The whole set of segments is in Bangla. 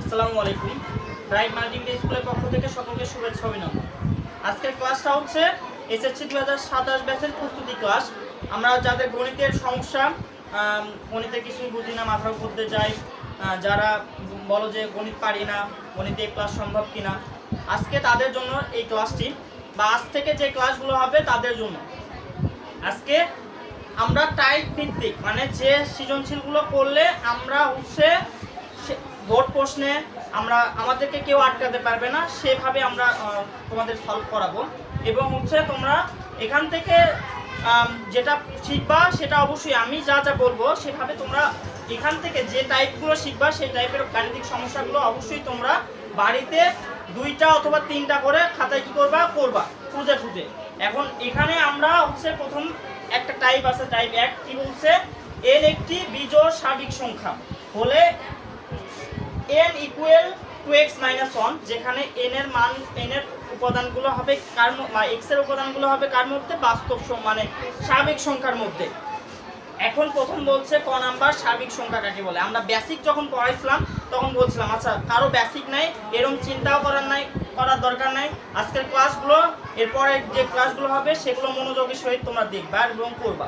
আসসালামু আলাইকুম। ব্রাইট মাল্টিমিডিয়া স্কুলের পক্ষ থেকে সকলকে শুভেচ্ছা অভিনন্দন। আজকের ক্লাসটা হচ্ছে এসএসসি 2027 ব্যাচের প্রস্তুতি ক্লাস। আমরা যাদের গণিতের সমস্যা, গণিতে কিছুই বুঝি না, মাথার উপর দিয়ে যাই, যারা বলো যে গণিত পারি না, গণিতে এই ক্লাস সম্ভব কিনা, আজকে তাদের জন্য এই ক্লাসটি, বা আজ থেকে যে ক্লাসগুলো হবে তাদের জন্য। আজকে আমরা টাইপ ভিত্তিক, মানে যে সৃজনশীলগুলো করলে আমরা হচ্ছে বোর্ড প্রশ্নে আমাদেরকে কেউ আটকাতে পারবে না, সেভাবে আমরা তোমাদের সলভ করাবো। এবং হচ্ছে তোমরা এখান থেকে যেটা শিখবা সেটা অবশ্যই আমি যা যা বলবো সেভাবে তোমরা এখান থেকে যে টাইপগুলো শিখবা সেই টাইপের গাণিতিক সমস্যাগুলো অবশ্যই তোমরা বাড়িতে 2টা অথবা 3টা করে খাতায় কি করবা খুঁজে খুঁজে। এখন এখানে আমরা হচ্ছে প্রথম একটা টাইপ আছে, টাইপ 1, কি বলছে, n একটি বিজোড় স্বাভাবিক সংখ্যা হলে n equal to x minus 1, যেখানে n এর মান, n এর উপাদানগুলো হবে কার, x এর উপাদানগুলো হবে কার মধ্যে, বাস্তব মানে স্বাভাবিক সংখ্যার মধ্যে। এখন প্রথম বলছে ক নাম্বার স্বাভাবিক সংখ্যা কাকে বলে। আমরা বেসিক যখন পড়াইছিলাম তখন বলছিলাম, আচ্ছা কারো বেসিক নাই, এরকম চিন্তাও করার দরকার নাই। আজকের ক্লাসগুলো, এরপরে যে ক্লাসগুলো হবে সেগুলো মনোযোগের সহিত তোমরা দেখবা এবং করবা।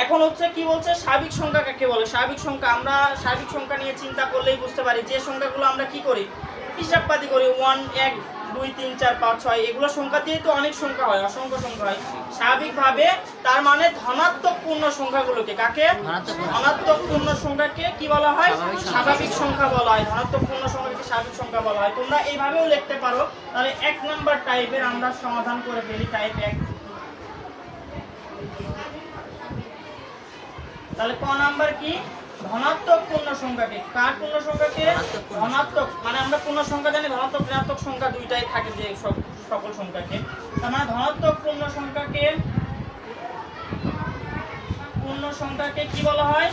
এখন হচ্ছে কি বলছে, স্বাভাবিক সংখ্যা কাকে বলে। স্বাভাবিক সংখ্যা, আমরা স্বাভাবিক সংখ্যা নিয়ে চিন্তা করলেই বুঝতে পারি যে সংখ্যাগুলো আমরা কি করি, হিসাবপাতি করি, 1 1 2 3 4 5 6, এগুলো সংখ্যা দিয়ে তো অনেক সংখ্যা হয়, অসংখ্য সংখ্যা হয় স্বাভাবিকভাবে। তার মানে ধনাত্মক পূর্ণ সংখ্যাগুলোকে, কাকে, ধনাত্মক পূর্ণ সংখ্যাকে কি বলা হয়, স্বাভাবিক সংখ্যা বলা হয়। ধনাত্মক পূর্ণ সংখ্যাকে স্বাভাবিক সংখ্যা বলা হয়। তোমরা এইভাবেও লিখতে পারো। তাহলে 1 নাম্বার টাইপের আমরা সমাধান করে ফেলি, টাইপ 1। তাহলে ক নাম্বার কি, ধনাত্মক পূর্ণ সংখ্যাকে, কার পূর্ণ সংখ্যাকে, ধনাত্মক, মানে আমরা পূর্ণ সংখ্যা জানি, ধনাত্মক ঋণাত্মক সংখ্যা দুইটাই থাকে যে সকল সংখ্যাকে। তার মানে ধনাত্মক পূর্ণ সংখ্যাকে কি বলা হয়,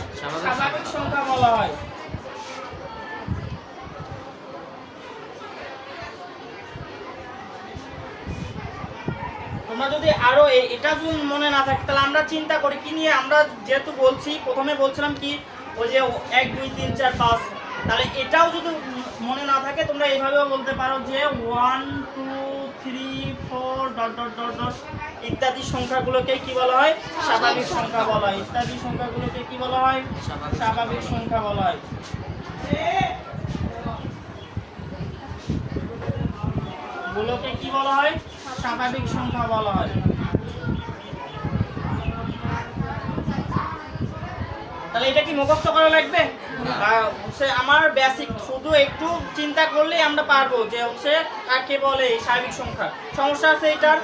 স্বাভাবিক সংখ্যা বলা হয়। তোমরা যদি আরো এটা যদি মনে না থাকে, তাহলে আমরা চিন্তা করি কি নিয়ে, আমরা যেহেতু বলছি, প্রথমে বলছিলাম কি ওই যে 1 2 3 4 5, তাহলে এটাও যদি মনে না থাকে তোমরা এইভাবেও বলতে পারো যে 1 2 3 4 ডট ডট ডট ডট ইত্যাদি সংখ্যাগুলোকে কি বলা হয়, স্বাভাবিক সংখ্যা বলা হয়। ইত্যাদি সংখ্যাগুলোকে কি বলা হয়, স্বাভাবিক সংখ্যা বলা হয়। গুলোকে কি বলা হয়, স্বাভাবিক সংখ্যা বলা হয়। তাহলে এটা কি মুখস্থ করা লাগবে? আমার বেসিক শুধু একটু চিন্তা করলেই আমরা পারবো যে হচ্ছে কাকে বলে স্বাভাবিক সংখ্যা। সমস্যা আছে এটার?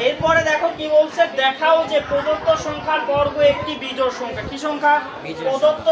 এরপরে দেখো কি বলছে, দেখাও যে প্রদত্ত সংখ্যার বর্গ একটি বিজোড় সংখ্যা। কি সংখ্যা? প্রদত্ত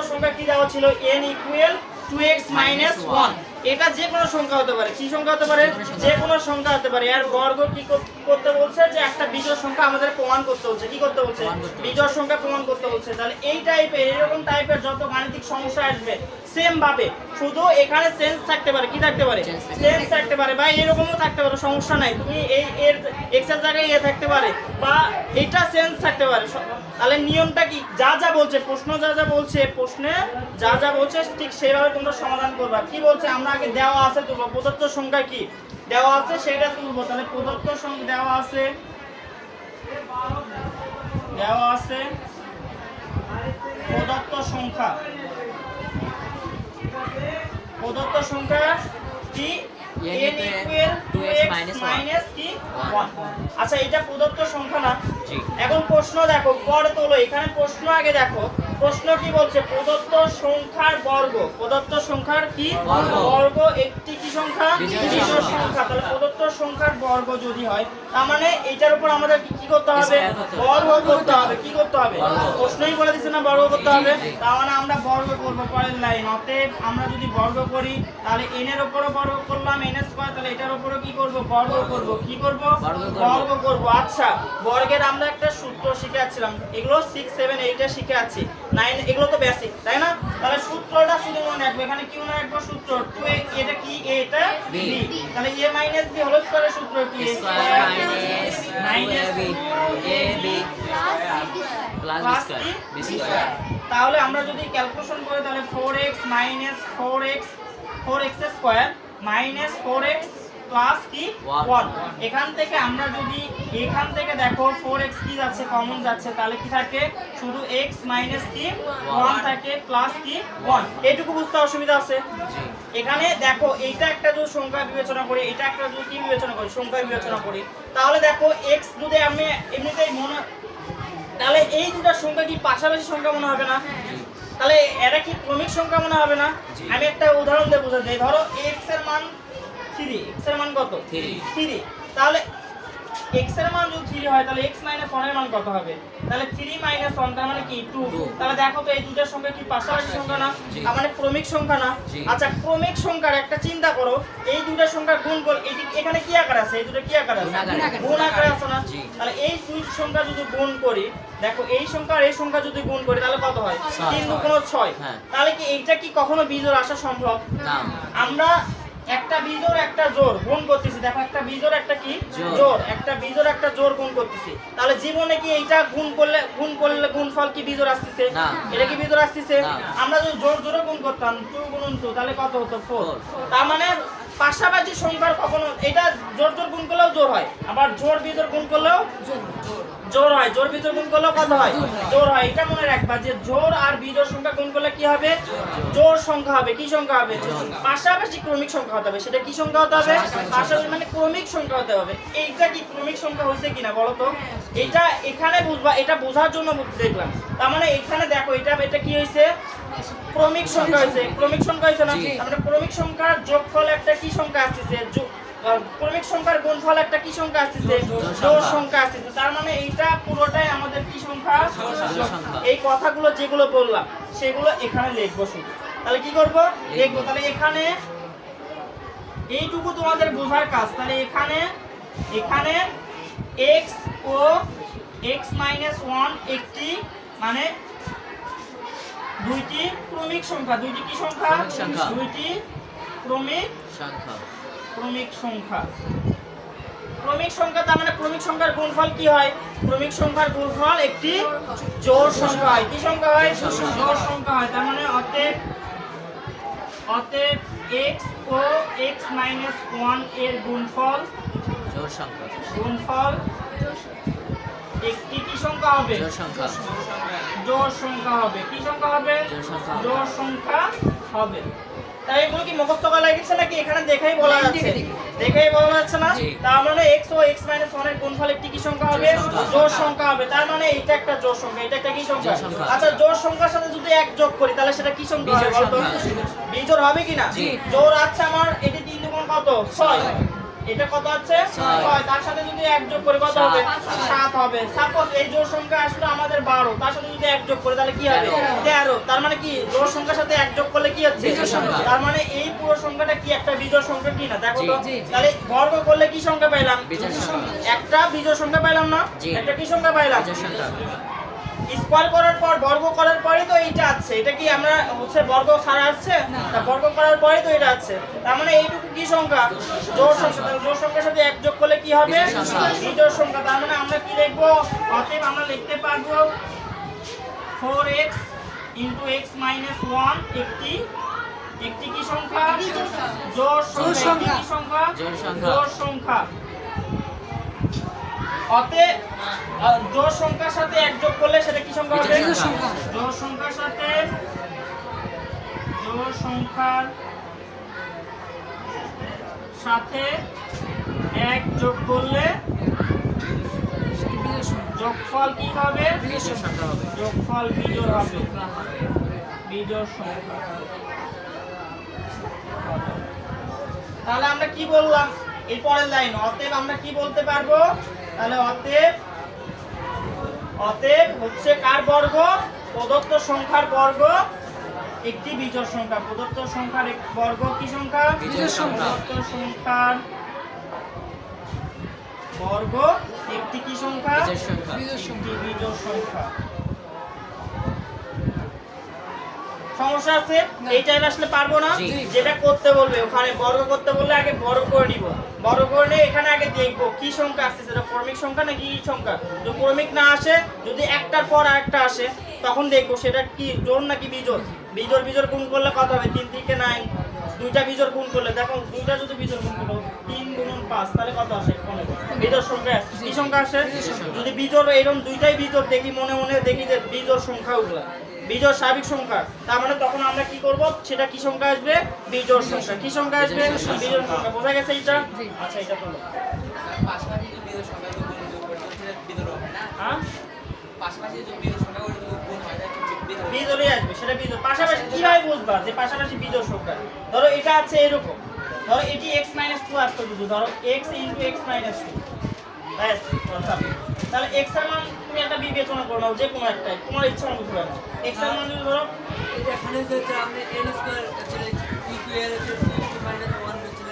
সংখ্যা কি দেওয়া ছিল, n equal to x minus 1। এটা যে কোনো সংখ্যা হতে পারে। কি সংখ্যা হতে পারে? যে কোনো সংখ্যা হতে পারে। এর বর্গ কি করতে বলছে, যে একটা বিজোড় সংখ্যা আমাদের প্রমাণ করতে বলছে। কি করতে বলছে? বিজোড় সংখ্যা প্রমাণ করতে বলছে। তাহলে এই টাইপের, এরকম টাইপের যত গাণিতিক সমস্যা আসবে সেম ভাবে, শুধু এখানে চেঞ্জ থাকতে পারে। কি থাকতে পারে? চেঞ্জ থাকতে পারে, বা এরকমও থাকতে পারে, সমস্যা নাই। তুমি এই এর x এর জায়গায় এ থাকতে পারে, বা এটা চেঞ্জ থাকতে পারে। তাহলে নিয়মটা কি, যা যা বলছে প্রশ্নে যা যা বলছে ঠিক সেইভাবে তোমরা সমাধান করবা। কি বলছে, আমরা আগে দেওয়া আছে তুলবো, প্রদত্ত সংখ্যা কি দেওয়া আছে সেটা তুলবো। তাহলে প্রদত্ত সংখ্যা দেওয়া আছে প্রদত্ত সংখ্যা কি, n equal to x minus কি 1। আচ্ছা, এটা প্রদত্ত সংখ্যা না? এখন প্রশ্ন দেখো, পরে তোলো, এখানে প্রশ্ন আগে দেখো। প্রশ্ন কি বলছে, প্রদত্ত সংখ্যার বর্গ, প্রদত্ত সংখ্যার কি বর্গ একটি কি সংখ্যা, বিজোড় সংখ্যা। তাহলে প্রদত্ত সংখ্যার বর্গ যদি হয়, তার মানে এটার উপর আমাদের কি করতে হবে, বর্গ করতে হবে। কি করতে হবে? প্রশ্নই বলে দিচ্ছে না বর্গ করতে হবে, তার মানে আমরা বর্গ করব পরের লাইন। অতএব আমরা যদি বর্গ করি, তাহলে n এর উপরও বর্গ করলাম, n স্কয়ার, তাহলে এটার উপরও কি করব, বর্গ করব। কি করব? বর্গ করব। আচ্ছা, বর্গের আমরা একটা সূত্র শিখে আসছিলাম, এগুলো 6 7 8 এ শিখে আছি, 9 এগুলো তো বেসিক, তাই না? তাহলে সূত্রটা শুধু মনে রাখবে। এখানে কি মনে রাখবো? সূত্র 2a, এটা কি, a এটা b। তাহলে a মাইনাস b হোল স্কয়ারের সূত্র কি, a square minus 2ab plus b square. তাহলে আমরা যদি ক্যালকুলেশন করি, তাহলে 4x minus 4x 4x square minus 4x plus কি 1। এখান থেকে আমরা যদি এখান থেকে দেখো 4x কি যাচ্ছে কমন যাচ্ছে, তাহলে কি থাকে শুধু x মাইনাস কি 1 থাকে প্লাস কি 1। এইটুকু বুঝতে অসুবিধা আছে? এখানে দেখো এইটা একটা যদি সংখ্যা বিবেচনা করি, এটা একটা যদি কি বিবেচনা করি সংখ্যা বিবেচনা করি, তাহলে দেখো x যদি আমি এমনিতেই মনে, তাহলে এই দুটো সংখ্যা কি পাশাপাশি সংখ্যা মনে হবে না? তাহলে এটা কি ক্রমিক সংখ্যা মনে হবে না? আমি একটা উদাহরণ দিয়ে বোঝাতে চাই। ধরো x এর মান 3, x এর মান কত 3, তাহলে x এর মান যদি 3 হয় তাহলে x 1 এর মান কত হবে? তাহলে 3 1 তার মানে কি 2। তাহলে দেখো তো এই দুটো সংখ্যা কি পাশাপাশি সংখ্যা না, তার মানে ক্রমিক সংখ্যা না? আচ্ছা ক্রমিক সংখ্যার একটা চিন্তা করো, এই দুটো সংখ্যা গুণ করলে এখানে কি আকার আছে? এই দুটো কি আকার আছে? গুণ আকারে আছে না? তাহলে এই দুই সংখ্যা যদি গুণ করি, দেখো এই সংখ্যা আর এই সংখ্যা যদি গুণ করি তাহলে কত হয়? 3 × 6। তাহলে কি এইটা কি কখনো বিজোড় আসা সম্ভব? না। আমরা একটা বিজোড় একটা জোড় গুণ করতেছি, দেখো একটা বিজোড় একটা কি জোড়, একটা বিজোড় একটা জোড় গুণ করতেছি, তাহলে জীবনে কি এইটা গুণ করলে গুণফল কি বিজোড় আসতেছে? এটা কি বিজোড় আসতেছে? আমরা যদি জোড় জোড়ে গুণ করতাম 2 × 2 তাহলে কত হতো 4। তার মানে পাশাপাশি সংখ্যার কখনো এটা জোড় জোড় গুণ করলেও জোড় হয়, আবার জোড় বিজোড় গুণ করলেও জোড় হয়, জোড় বিজোড় গুণ করলেও কত হয়? জোড় হয়। এটা মনে রাখবা যে জোড় আর বিজোড় সংখ্যা গুণ করলে কি হবে? জোড় সংখ্যা হবে। কি সংখ্যা হবে? পাশাপাশি ক্রমিক সংখ্যা হতে হবে। সেটা কি সংখ্যা হতে হবে? পাশাপাশি মানে ক্রমিক সংখ্যা হতে হবে। এইটা কি ক্রমিক সংখ্যা হইছে কিনা বলো তো? এটা এখানে বুঝবা, এটা বোঝার জন্য দেখলাম। তার মানে এখানে দেখো এটা কি হইছে? ক্রমিক সংখ্যা হইছে। ক্রমিক সংখ্যা হইছে না? আমরা ক্রমিক সংখ্যার যোগফল একটা কি সংখ্যা আসছে? ক্রমিক সংখ্যার গুণফল একটা কি সংখ্যা আসছে? জোড় সংখ্যা আসছে। তার মানে এইটা পুরোটাই আমাদের কি সংখ্যা? এই কথাগুলো যেগুলো বললাম সেগুলো এখানে লিখবো শুধু। তাহলে কি করব? লিখবো। তাহলে এখানে এইটুকু তোমাদের বোঝার কাজ। তাহলে এখানে x ও x - 1 একটি মানে দুইটি ক্রমিক সংখ্যা। দুইটি কি সংখ্যা? দুইটি ক্রমিক সংখ্যা। ক্রমিক সংখ্যা। ক্রমিক সংখ্যা তার মানে ক্রমিক সংখ্যার গুণফল কি হয়? ক্রমিক সংখ্যার গুণফল একটি জোড় সংখ্যা হয়। কি সংখ্যা হয়? জোড় সংখ্যা হয়। তার মানে অতএব x ও x - 1 এর গুণফল জোড় সংখ্যা। গুণফল একটি কি সংখ্যা হবে? জোড় সংখ্যা। জোড় সংখ্যা হবে। কি সংখ্যা হবে? জোড় সংখ্যা হবে। তাই এগুলো কি মুখস্থ করা লাগছে নাকি এখানে দেখেই বলা যাচ্ছে? দেখেই বলা যাচ্ছে না? তার মানে x ও x - 1 এর গুণফল একটি কি সংখ্যা হবে? জোড় সংখ্যা হবে। তার মানে এটা একটা জোড় সংখ্যা, এটা একটা কি সংখ্যা? আচ্ছা জোড় সংখ্যার সাথে যদি 1 যোগ করি তাহলে সেটা কি সংখ্যা হবে বলতো? বিজোড় হবে কি না? জোড় আছে আমার এটি 3 × কত? 6। এটা কত আছে? 6। তার সাথে যদি 1 যোগ করি কত হবে? 7 হবে। সাপোজ এই জোড় সংখ্যা আসলে আমাদের 12, তার সাথে যদি 1 যোগ করি তাহলে কি হবে? 13। তার মানে কি জোড় সংখ্যার সাথে 1 যোগ করলে কি হচ্ছে? তার মানে এই পুরো সংখ্যাটা কি একটা বিজোড় সংখ্যা কি না? দেখো তো। তাহলে বর্গ করলে কি সংখ্যা পাইলাম? একটা বিজোড় সংখ্যা পাইলাম না? একটা কি সংখ্যা পাইলাম? স্কয়ার করার পর বর্গ করার পরেই তো এইটা আছে। এটা কি আমরা হচ্ছে বর্গ ছাড়া আসছে? না, বর্গ করার পরেই তো এটা আছে। তার মানে এইটুকু কি সংখ্যা? জোড় সংখ্যা। তাহলে জোড় সংখ্যার সাথে 1 যোগ করলে কি হবে? বিজোড় সংখ্যা। তার মানে আমরা কি লিখব? অতএব আমরা লিখতে পারবো 4x * x - 1 একটি কি সংখ্যা? জোড় সংখ্যা। কি সংখ্যা? জোড় সংখ্যা। অতএব জোড় সংখ্যার সাথে 1 যোগ করলে সেটা কি সংখ্যা হবে? জোড় সংখ্যার সাথে জোড় সংখ্যার সাথে 1 যোগ করলে যোগফল কি হবে? যোগফল বিজোড় হবে। বিজোড় সংখ্যা। তাহলে আমরা কি বললাম? এর পরের লাইন অতএব আমরা কি বলতে পারবো? তাহলে অতএব হচ্ছে কার বর্গ? প্রদত্ত সংখ্যার বর্গ একটি বিজোড় সংখ্যা। প্রদত্ত সংখ্যার বর্গ কি সংখ্যা? বিজোড় সংখ্যা। প্রদত্ত সংখ্যার বর্গ একটি কি সংখ্যা? বিজোড় সংখ্যা। বিজোড় সংখ্যা। সমস্যা আছে? এই টাইমে আসলে পারবো না। যেটা করতে বলবে ওখানে বর্গ করতে বললে আগে বর্গ করে নিব। বর্গ করে নিয়ে এখানে আগে দেখবো কি সংখ্যা আসছে, সেটা ক্রমিক সংখ্যা নাকি কি সংখ্যা। যদি ক্রমিক না আসে, যদি একটার পর আরেকটা আসে, তখন দেখবো সেটা কি জোড় নাকি বিজোড়। বিজোড় গুণ করলে কত হবে? 3 × 9 দুইটা বিজোড় গুণ করলে দেখো, দুইটা যদি বিজোড় গুণ করো 3 গুণন 5 তাহলে কত আসে? 15। বিজোড় সংখ্যা আসে। কি সংখ্যা আসে? যদি বিজোড় এরকম দুইটাই বিজোড় দেখি, মনে মনে দেখি যে বিজোড় সংখ্যা উঠলো, বিজোড় স্বাভাবিক সংখ্যা, তার মানে তখন আমরা কি করব? সেটা কি সংখ্যা আসবে? বিজোড় সংখ্যা। কি সংখ্যা আসবে? বিজোড় সংখ্যা। বোঝা গেছে এটা? আচ্ছা, এটা হলো পাশাপাশি যদি বিজোড় সংখ্যা যোগ করে তাহলে বিজোড় হবে না। হ্যাঁ, পাশাপাশি যদি বিজোড় সংখ্যা গুণ হয় তাহলে বিজোড় বিজোড়ই আসবে, সেটা বিজোড়। পাশাপাশি কিভাবে বুঝবা যে পাশাপাশি বিজোড় সংখ্যা? ধরো এটা আছে এরকম, ধরো এটি x - 2 আসতো, বুঝো ধরো x * x - 2, ব্যাস কথা। তাহলে x এর মান তুমি একটা বিবেচনা করো, যে কোনো একটাই তোমার ইচ্ছা মতো ধরো। x এর মান যদি ধরো এখানে হচ্ছে আপনি n স্কয়ার আসলে ইকুয়াল হচ্ছে 2 মাইনাস 1 হচ্ছে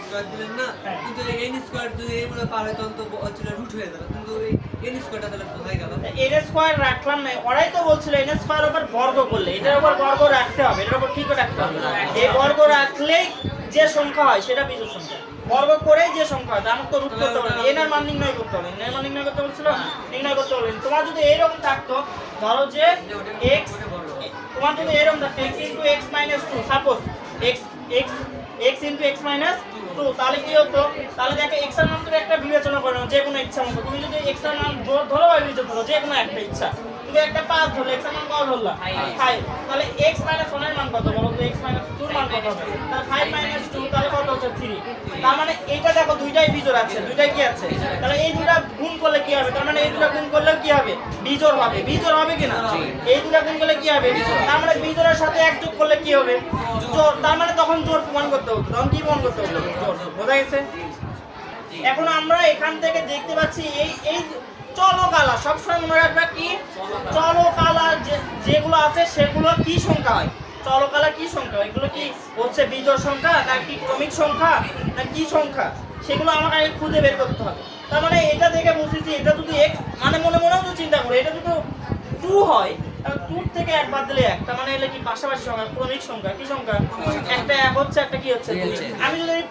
স্কয়ার দিলেন না, হ্যাঁ। কিন্তু এই n স্কয়ার যদি এইগুলো পার হয় তখন তো হচ্ছে রুট হয়ে যাবে, কিন্তু এই n স্কয়ারটা তাহলে কোথায় গেল? n স্কয়ার রাখলাম না, ওরাই তো বলছিল n স্কয়ার উপর বর্গ করলে, এটার উপর বর্গ রাখতে হবে, এটার উপর ঠিক রাখতে হবে। এই বর্গ রাখলেই যে সংখ্যা হয় সেটা বিজোড় সংখ্যা। বর্গ করেই যে সংখ্যা হয়, আমাকে তো রুট করতে হবে, n এর মান নির্ণয় করতে হবে। n এর মান নির্ণয় করতে বলছিল, নির্ণয় করতে বলেন। তোমার যদি এরকম থাকতো, ধরো যে x, তোমার যদি এরকম থাকতো x * x - 2, suppose x * x - 2, তাহলে কি হতো? তাহলে দেখো x এর মান তুমি একটা বিবেচনা করো, যে কোনো ইচ্ছা মতো। তুমি যদি x এর মান ধরো বা বিবেচনা করো, যে কোনো একটা ইচ্ছা, তুমি একটা 5 ধরলে, x এর মান কত ধরলা? 5। তাহলে x - 1 এর মান কত বলো তো? x - 2 এর মান কত হবে? তাহলে 5 - 2 তাহলে কত হচ্ছে? 3। তার মানে এটা দেখো দুইটাই বিজোড় আছে, দুইটাই কি আছে? তাহলে এই দুটো গুণ করলে কি হবে? তার মানে এই দুটো গুণ করলে কি হবে? বিজোড় হবে। বিজোড় হবে কি না? এই দুটো গুণ করলে কি হবে? তার মানে বিজোড়ের সাথে এক যোগ করলে কি হবে? জোড়। তার মানে তখন জোড় প্রমাণ করতে হবে। তখন কি প্রমাণ করতে হবে? জোড়। বোঝা গেছে? এখন আমরা এখান থেকে দেখতে পাচ্ছি এই চলকালা, সবসময় মনে রাখবে কি চলকালা যেগুলো আছে সেগুলো কি সংখ্যা হয়? চলকালা কি সংখ্যা? এগুলো কি হচ্ছে বিজোড় সংখ্যা নাকি ক্রমিক সংখ্যা না কি সংখ্যা? সেগুলো আমাকে আগে খুঁজে বের করতে হবে। তার মানে এটা দেখে বুঝতেছি এটা যদি x, মানে মনে মনেও তো চিন্তা করে, এটা যদি 2 হয়, তাহলে 2 থেকে 1 বাদ দিলে 1, তার মানে এটা কি পাশাপাশি সংখ্যা, ক্রমিক সংখ্যা। কি সংখ্যা? একটা 1 হচ্ছে, একটা কি হচ্ছে? 2। আমি যদি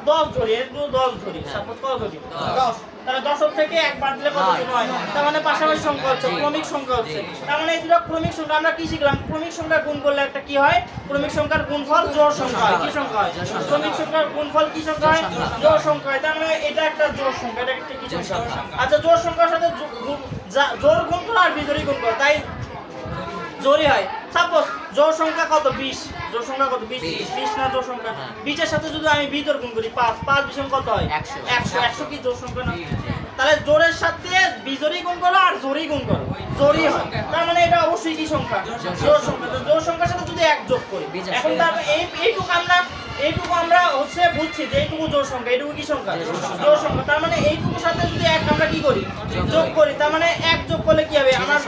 10 ধরি, একটু 10 ধরি, সাপোজ কত ধরি? 10। তাহলে 10 থেকে 1 বাদ দিলে কত হয়? তার মানে পাশাপাশি সংখ্যা হচ্ছে, ক্রমিক সংখ্যা হচ্ছে। তার মানে এই দুটো ক্রমিক সংখ্যা। আমরা কি শিখলাম? ক্রমিক সংখ্যা গুণ করলে একটা কি হয়? ক্রমিক সংখ্যার গুণফল জোড় সংখ্যা হয়। কি সংখ্যা হয়? ক্রমিক সংখ্যার গুণফল কি সংখ্যা হয়? জোড় সংখ্যা হয়। তার মানে এটা একটা জোড় সংখ্যা, এটা একটা কি সংখ্যা? আচ্ছা, জোড় সংখ্যার সাথে জোড় গুণ করো আর বিজোড়ই গুণ করো, তাই জোড়ই হয়। সাপোজ জোড় সংখ্যা কত? 20। জোড় সংখ্যা কত? 20। 20 না জোড় সংখ্যা? 20 এর সাথে যদি আমি বিজোড় গুণ করি 5, 5 বিষম কত হয়? 100। 100 কি জোড় সংখ্যা না? তাহলে জোড়ের সাথে বিজোড়ই গুণ করো আর জোড়ই গুণ করো, জোড়ই হয়। তার মানে এটা অবশ্যই কি সংখ্যা? জোড় সংখ্যা। তো জোড় সংখ্যার সাথে যদি 1 যোগ করি, এখন তার এইটুকু আমরা হচ্ছে বুঝছি যে এইটুকু জোড় সংখ্যা, এইটুকু কি সংখ্যা? জোড় সংখ্যা। তার মানে এইটুকুর সাথে যদি 1 আমরা কি করি? যোগ করি। তার মানে 1 যোগ করলে কি হবে? আমার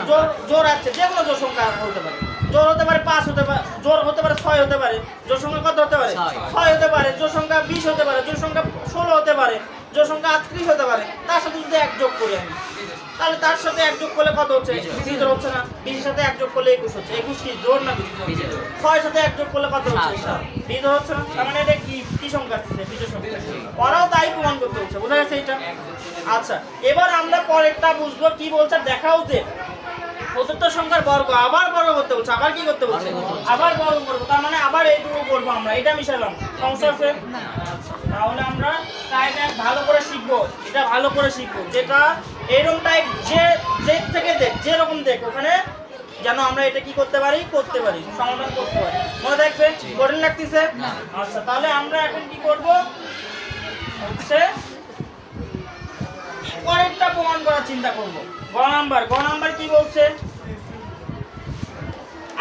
জোড় আছে, যে কোনো জোড় সংখ্যা হতে পারে। জোড় হতে পারে 5 হতে পারে, জোড় হতে পারে 6 হতে পারে, জোড় সংখ্যা কত হতে পারে? 6 হতে পারে, জোড় সংখ্যা 20 হতে পারে, জোড় সংখ্যা 16 হতে পারে, জোড় সংখ্যা 38 হতে পারে। তার সাথে যদি 1 যোগ করি আমি, তাহলে তার সাথে 1 যোগ করলে কত হচ্ছে? বিজোড় হচ্ছে না? 20 এর সাথে 1 যোগ করলে 21 হচ্ছে। 21 কি জোড় না বিজোড়? 6 এর সাথে 1 যোগ করলে কত হচ্ছে? বিজোড় হচ্ছে না? তার মানে এটা কি সংখ্যা আসছে? বিজোড় সংখ্যা। ওরাও তাই প্রমাণ করতে হচ্ছে। বোঝা গেছে এটা? আচ্ছা, এবার আমরা পরেরটা বুঝবো কি বলছে। দেখাও যে প্রদত্ত সংখ্যার বর্গ আবার বর্গ করতে বলছে। আবার কি করতে বলছে? আবার বর্গ করবো। তার মানে আবার এইটুকু করবো আমরা। এটা মিশালাম, সমস্যা আছে? তাহলে আমরা এটা ভালো করে শিখবো, এটা ভালো করে শিখবো, যেটা এরকম টাইপ যে থেকে দেখ, যেরকম দেখ, ওখানে যেন আমরা এটা কি করতে পারি, সমাধান করতে পারি। মনে রাখবে? কঠিন লাগতেছে? আচ্ছা, তাহলে আমরা এখন কি করব হচ্ছে পরেরটা প্রমাণ করার চিন্তা করব। গ নাম্বার কি বলছে?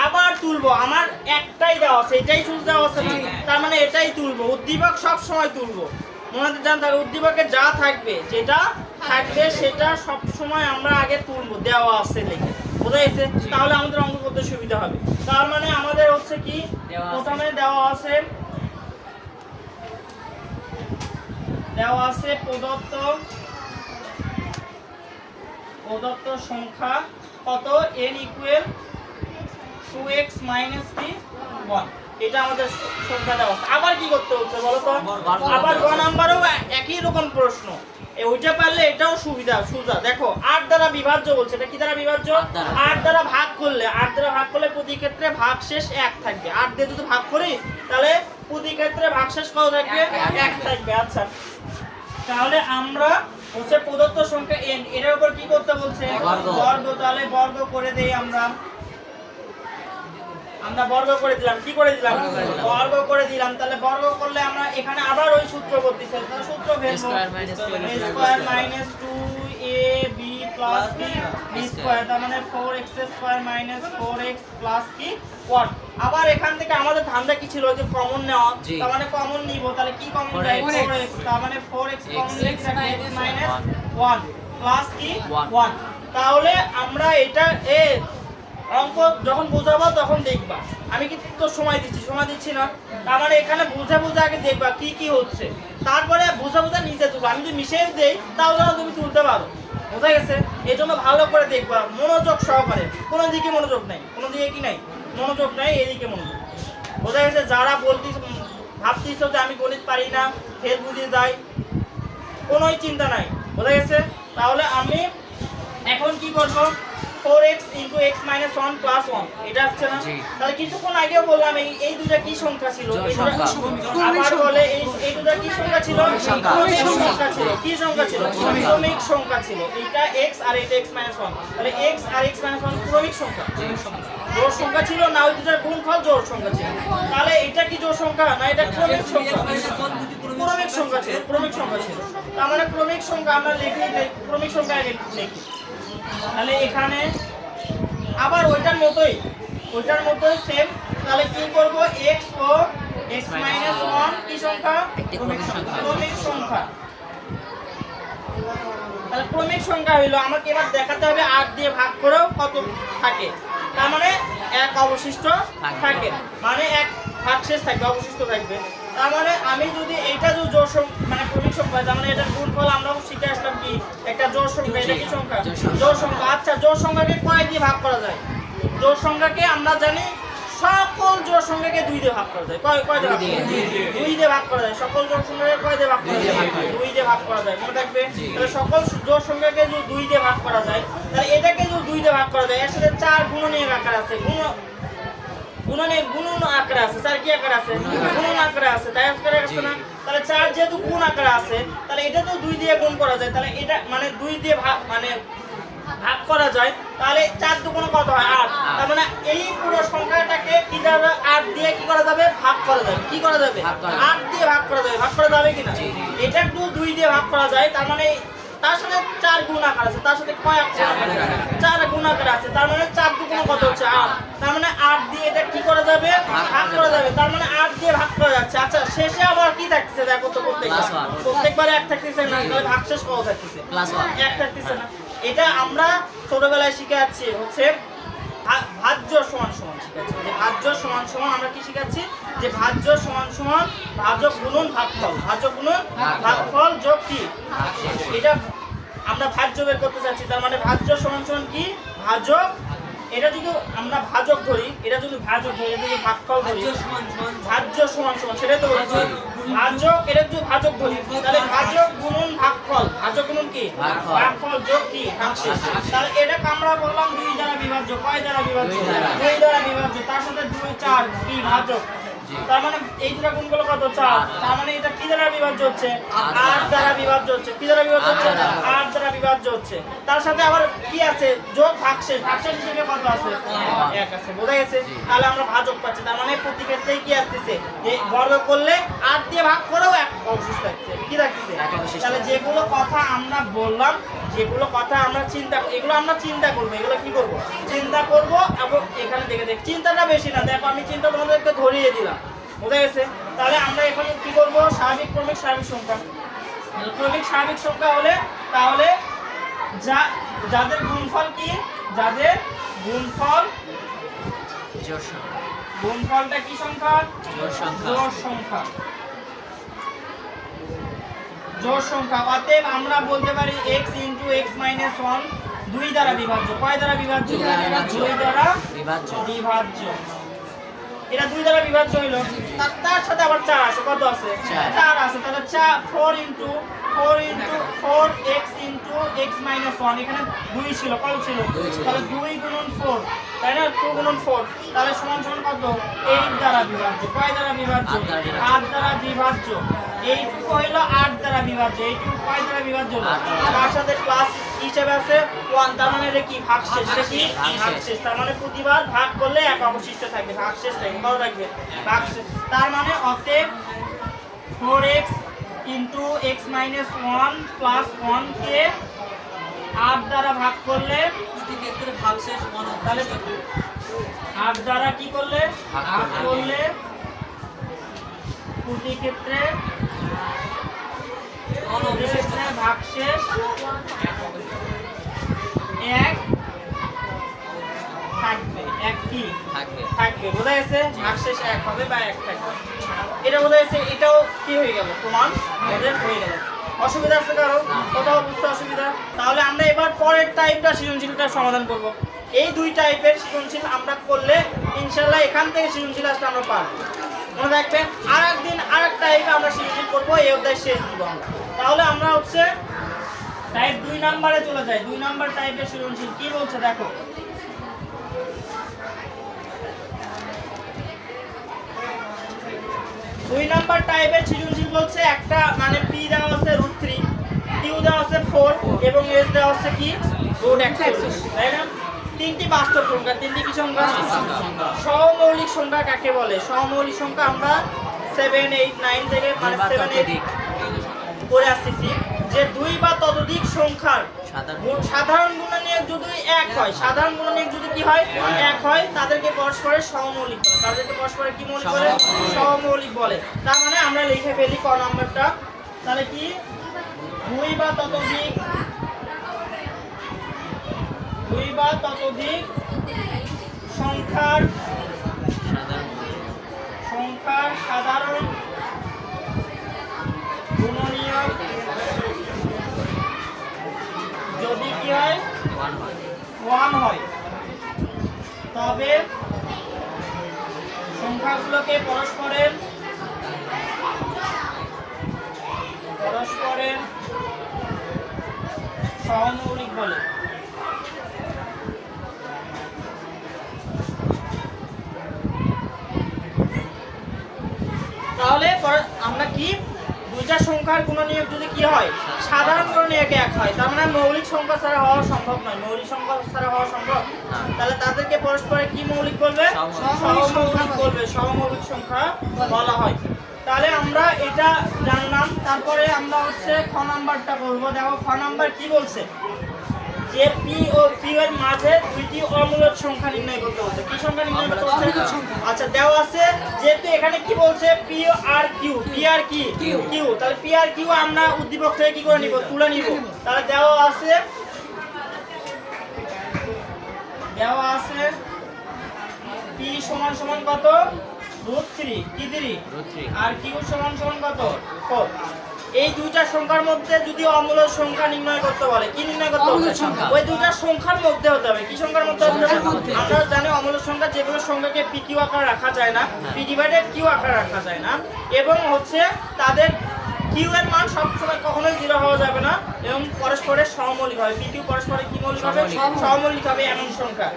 আবার তুলবো। আমার একটাই দেওয়া আছে, এটাই শুধু দেওয়া আছে না? তার মানে এটাই তুলবো। উদ্দীপক সব সময় তুলবো। মনে জানতে হবে উদ্দীপকে যা থাকবে, যেটা থাকবে সেটা সব সময় আমরা আগে তুলবো, দেওয়া আছে লিখে। বোঝা গেছে? তাহলে আমাদের অঙ্ক করতে সুবিধা হবে। তার মানে আমাদের হচ্ছে কি, প্রথমে দেওয়া আছে প্রদত্ত সংখ্যা কত? n = 2x - 1। এটা আমাদের সংখ্যা দেওয়া আছে। আবার কি করতে হচ্ছে বলো তো? আবার গ নাম্বারও একই রকম প্রশ্ন। ওইটা পারলে এটাও সোজা। দেখো 8 দ্বারা বিভাজ্য বলছে। এটা কি দ্বারা বিভাজ্য? 8 দ্বারা ভাগ করলে প্রতি ক্ষেত্রে ভাগশেষ 1 থাকবে। 8 দিয়ে যদি ভাগ করি তাহলে প্রতি ক্ষেত্রে ক্ষেত্রে ভাগশেষ কত থাকবে? 1 থাকবে। আচ্ছা, তাহলে আমরা হচ্ছে প্রদত্ত সংখ্যা n এর উপর কি করতে বলছে? বর্গ। তাহলে বর্গ করে দেই আমরা বর্গ করে দিলাম। কি করে দিলাম? বর্গ করে দিলাম। তাহলে বর্গ করলে আমরা এখানে আবার ওই সূত্র করতেছি। তাহলে সূত্র ফেলবো স্কয়ার মাইনাস 2ab প্লাস কি b স্কয়ার, তার মানে 4x square minus 4x plus কি 1। আবার এখান থেকে আমাদের ধান্দা কি ছিল? যে কমন নেওয়া। তার মানে কমন নিব। তাহলে কি কমন যায়? 4x। তার মানে 4x কমন নিলে মাইনাস 1 প্লাস কি 1। তাহলে আমরা এটা অঙ্ক যখন বোঝাবো তখন দেখবা। আমি কি তোর সময় দিচ্ছি না? তার মানে এখানে বুঝে আগে দেখবা কি কি হচ্ছে, তারপরে বুঝা নিচে তুলবা। আমি যদি মিশিয়ে দেই তাও যেন তুমি তুলতে পারো। বোঝা গেছে? এই জন্য ভালো করে দেখবা, মনোযোগ সহকারে। কোনো দিকে মনোযোগ নাই, কোনো দিকে কি নাই মনোযোগ নাই, এদিকে মনোযোগ। বোঝা গেছে? যারা ভাবতিস যে আমি গণিত পারি না, ফেল বুঝে যাই, কোনোই চিন্তা নাই। বোঝা গেছে? তাহলে আমি এখন কি করবো? 4x into x minus 1 plus 1 এটা আসছে না? তাহলে কিছুক্ষণ আগেও বললাম এই দুটো কি সংখ্যা ছিল? এই দুটো আবার বলে এই দুটো কি সংখ্যা ছিল? ক্রমিক সংখ্যা ছিল। কি সংখ্যা ছিল? ক্রমিক সংখ্যা ছিল। এটা x আর এটা x minus 1। তাহলে x আর x minus 1 ক্রমিক সংখ্যা। জোড় সংখ্যা ছিল না, ওই দুটোর গুণফল জোড় সংখ্যা ছিল। তাহলে এটা কি জোড় সংখ্যা না এটা ক্রমিক সংখ্যা? ক্রমিক সংখ্যা ছিল, ক্রমিক সংখ্যা ছিল। তার মানে ক্রমিক সংখ্যা আমরা লিখি, ক্রমিক সংখ্যা আগে লিখি। তাহলে এখানে আবার ওইটার মতোই সেম। তাহলে কি করব? x ও x minus 1 কি সংখ্যা? ক্রমিক সংখ্যা। তাহলে ক্রমিক সংখ্যা হইলো, আমাকে এবার দেখাতে হবে 8 দিয়ে ভাগ করেও কত থাকে। তার মানে 1 অবশিষ্ট থাকে, মানে 1 ভাগশেষ থাকবে, অবশিষ্ট থাকবে। তার মানে আমি যদি এইটা যদি জোড় মানে ক্রমিক সংখ্যা, তার মানে এটার গুণফল আমরাও শিখে আসলাম কি একটা জোড় সংখ্যা। এটা কি সংখ্যা? জোড় সংখ্যা। আচ্ছা, জোড় সংখ্যাকে কয় দিয়ে ভাগ করা যায়? জোড় সংখ্যাকে আমরা জানি সকল জোড় সংখ্যাকে 2 দিয়ে ভাগ করা যায়। কয় দিয়ে? 2 দিয়ে ভাগ করা যায়। সকল জোড় সংখ্যাকে কয় দিয়ে ভাগ করা যায়? 2 দিয়ে ভাগ করা যায়। মনে থাকবে? তাহলে সকল জোড় সংখ্যাকে যদি 2 দিয়ে ভাগ করা যায়, তাহলে এটাকে যদি 2 দিয়ে ভাগ করা যায়, এর সাথে 4 গুণনীয়ক আকার আছে। গুণন আকারে আছে। 4 কি আকারে আছে? গুণন আকারে আছে। তাই আকারে আছে না? তাহলে 4 যেহেতু গুণ আকারে আছে, তাহলে এটা তো 2 দিয়ে গুণ করা যায়। তাহলে এটা মানে 2 দিয়ে ভাগ ভাগ করা যায়। তাহলে 4 দুগুণ কত হয়? 8। তার মানে এই পুরো সংখ্যাটাকে কি দ্বারা 8 দিয়ে কি করা যাবে? ভাগ করা যাবে। কি করা যাবে? 8 দিয়ে ভাগ করা যাবে। ভাগ করা যাবে কিনা? এটা 2 দিয়ে ভাগ করা যায়। তার মানে তার সাথে 4 গুণ আকার আছে, তার সাথে কয় আকার আছে? 4 গুণ আকার আছে। তার মানে 4 দুগুণ কত হচ্ছে? 8। তার মানে 8 দিয়ে এটা কি করা যাবে? ভাগ করা যাবে। তার মানে 8 দিয়ে ভাগ করা যাচ্ছে। আচ্ছা, শেষে আবার কি থাকছে? দেখো তো প্রত্যেকবারে 1 থাকতেছে না? তাহলে ভাগশেষ কত থাকতেছে? +1 থাকতেছে না? এটা আমরা ছোটবেলায় শিখে যাচ্ছি হচ্ছে ভাজ্য সমান সমান শিখাচ্ছি। যে ভাজ্য সমান সমান আমরা কি শিখাচ্ছি? যে ভাজ্য সমান সমান ভাজক গুণন ভাগফল, ভাজক গুণন ভাগফল যোগ কি? এটা আমরা ভাজ্য বের করতে চাচ্ছি। তার মানে ভাজ্য সমান সমান কি? ভাজক। এটা যদি আমরা ভাজক ধরি, এটা যদি ভাগফল ধরি, ভাজ্য সমান সমান সেটাই তো বলছি। ভাজক, এটা যদি ভাজক ধরি, তাহলে ভাজক গুণন ভাগফল, ভাজক গুণন কি? ভাগফল যোগ কি? ভাগশেষ। তাহলে এটাকে আমরা বললাম 2 দ্বারা বিভাজ্য। কয় দ্বারা বিভাজ্য? 2 দ্বারা বিভাজ্য। তার সাথে 2 4 কি ভাজক। তার মানে এই দুটো গুণগুলো কত? 4। তার মানে এটা কি দ্বারা বিভাজ্য হচ্ছে? 8 দ্বারা বিভাজ্য হচ্ছে। কি দ্বারা বিভাজ্য হচ্ছে? 8 দ্বারা বিভাজ্য হচ্ছে। তার সাথে আবার কি আছে? যোগ ভাগশেষ। ভাগশেষ হিসেবে কত আছে? 1 আছে। বোঝা গেছে? তাহলে আমরা ভাজক পাচ্ছি। তার মানে প্রতি ক্ষেত্রেই কি আসতেছে? যে বর্গ করলে 8 দিয়ে ভাগ করেও 1 অবশিষ্ট থাকছে। কি থাকতেছে? তাহলে যেগুলো কথা আমরা বললাম, যেগুলো কথা আমরা এগুলো আমরা চিন্তা করবো। এগুলো কি করব? চিন্তা করব। এবং এখানে দেখে চিন্তাটা বেশি না। দেখো আমি চিন্তা তোমাদেরকে ধরিয়ে দিলাম। বোঝা গেছে? তাহলে আমরা এখানে কি করব? স্বাভাবিক ক্রমিক স্বাভাবিক সংখ্যা। ক্রমিক স্বাভাবিক সংখ্যা হলে তাহলে যাদের গুণফল কি? যাদের গুণফল জোড় সংখ্যা। গুণফলটা কি সংখ্যা? জোড় সংখ্যা। জোড় সংখ্যা। জোড় সংখ্যা। অতএব আমরা বলতে পারি x * x - 1 2 দ্বারা বিভাজ্য। কয় দ্বারা বিভাজ্য? 2 দ্বারা বিভাজ্য। এটা 2 দ্বারা বিভাজ্য হইল। তার সাথে আবার 4 আছে, কত আছে? 4 আছে। তাহলে 4 into 4x into x minus 1, এখানে 2 ছিল, কত ছিল? তাহলে 2 গুণন 4, তাই না? 2 গুণন 4, তাহলে সমান সমান কত? 8 দ্বারা বিভাজ্য। কয় দ্বারা বিভাজ্য? 8 দ্বারা বিভাজ্য। এইটুকু হইল 8 দ্বারা বিভাজ্য। এইটুকু কয় দ্বারা বিভাজ্য? তার সাথে প্লাস হিসেবে আছে 1, তার মানে এটা কি? ভাগশেষ। এটা কি? ভাগশেষ। তার মানে প্রতিবার ভাগ করলে এক অবশিষ্ট থাকবে, ভাগশেষ থাকবে। কত থাকবে? ভাগশেষ। তার মানে অতএব 4x into x minus 1 plus 1 কে 8 দ্বারা ভাগ করলে প্রতি ক্ষেত্রে ভাগশেষ 1 তাহলে 8 দ্বারা কি করলে? ভাগ করলে প্রতি ক্ষেত্রে ভাগশেষ 1 থাকবে। 1 কি থাকবে? বোঝা গেছে? ভাগশেষ 1 হবে বা 1 থাকবে। এটা বোঝা গেছে। এটাও কি হয়ে গেল? প্রমাণ আমাদের হয়ে গেল। অসুবিধা আছে কারো? কোথাও বুঝতে অসুবিধা? তাহলে আমরা এবার পরের টাইপটা সৃজনশীলটা সমাধান করব। এই 2 টাইপের সৃজনশীল আমরা করলে ইনশাআল্লাহ এখান থেকে সৃজনশীল আসলে আমরা পারবো। মনে রাখবেন, আরেকদিন আরেক টাইপে আমরা সৃজনশীল করবো, এই অধ্যায় শেষ দিব আমরা। তাহলে আমরা হচ্ছে টাইপ 2 নম্বরে চলে যাই। 2 নম্বর টাইপের সৃজনশীল কি বলছে দেখো। 2 নম্বর টাইপের সৃজনশীল বলছে একটা মানে p দেওয়া আছে √3, q দেওয়া আছে 4 এবং s দেওয়া আছে কি √1, তাই না? তিনটি বাস্তব সংখ্যা। তিনটি কি সংখ্যা? সহমৌলিক সংখ্যা কাকে বলে? সহমৌলিক সংখ্যা আমরা 7 8 9 থেকে মানে 7 8 পড়ে আসতেছি যে 2 বা ততোধিক সংখ্যার সাধারণ গুণনীয়ক যদি 1 হয়, সাধারণ গুণনীয়ক যদি কি হয়? 1 হয়, তাদেরকে পরস্পরের সহমৌলিক বলে। তাদেরকে পরস্পরের কি মৌলিক বলে? সহমৌলিক বলে। তার মানে আমরা লিখে ফেলি ক নাম্বারটা। তাহলে কি 2 বা ততোধিক সংখ্যার সাধারণ গুণনীয়ক যদি কি হয়? 1 হয়, তবে সংখ্যাগুলোকে পরস্পরের সহমৌলিক বলে। তাহলে আমরা কি 2টা সংখ্যার গুণনীয়ক যদি কি হয়? সাধারণ গুণনীয়ক 1 হয়, তার মানে মৌলিক সংখ্যা ছাড়া হওয়া সম্ভব নয়। মৌলিক সংখ্যা ছাড়া হওয়া সম্ভব, তাহলে তাদেরকে পরস্পরে কি মৌলিক বলবে? সহমৌলিক বলবে। সহমৌলিক সংখ্যা বলা হয়। তাহলে আমরা এটা জানলাম। তারপরে আমরা হচ্ছে খ নাম্বারটা করব। দেখো খ নাম্বার কি বলছে যে p ও q এর মাঝে 2টি অমূলক সংখ্যা নির্ণয় করতে বলছে। কি সংখ্যা নির্ণয় করতে বলছে? আচ্ছা, দেওয়া আছে যেহেতু এখানে কি বলছে p আর q, p আর কি q, তাহলে p আর q আমরা উদ্দীপক থেকে কি করে নিব? তুলে নিব। তাহলে দেওয়া আছে p সমান সমান কত? √3 কি 3 আর q সমান সমান কত? 4। এই 2টা সংখ্যার মধ্যে যদি অমূলক সংখ্যা নির্ণয় করতে বলে, কি নির্ণয় করতে হবে? ওই 2টা সংখ্যার মধ্যে হতে হবে। কি সংখ্যার মধ্যে হতে হবে? আমরা জানি অমূলক সংখ্যা যেগুলো সংখ্যাকে p q আকারে রাখা যায় না, p ডিভাইডেড q আকারে রাখা যায় না, এবং হচ্ছে তাদের q এর মান সবসময় কখনোই 0 হওয়া যাবে না এবং পরস্পরের সহমৌলিক হবে। p q পরস্পরের কি মৌলিক হবে? সহমৌলিক হবে এমন সংখ্যা।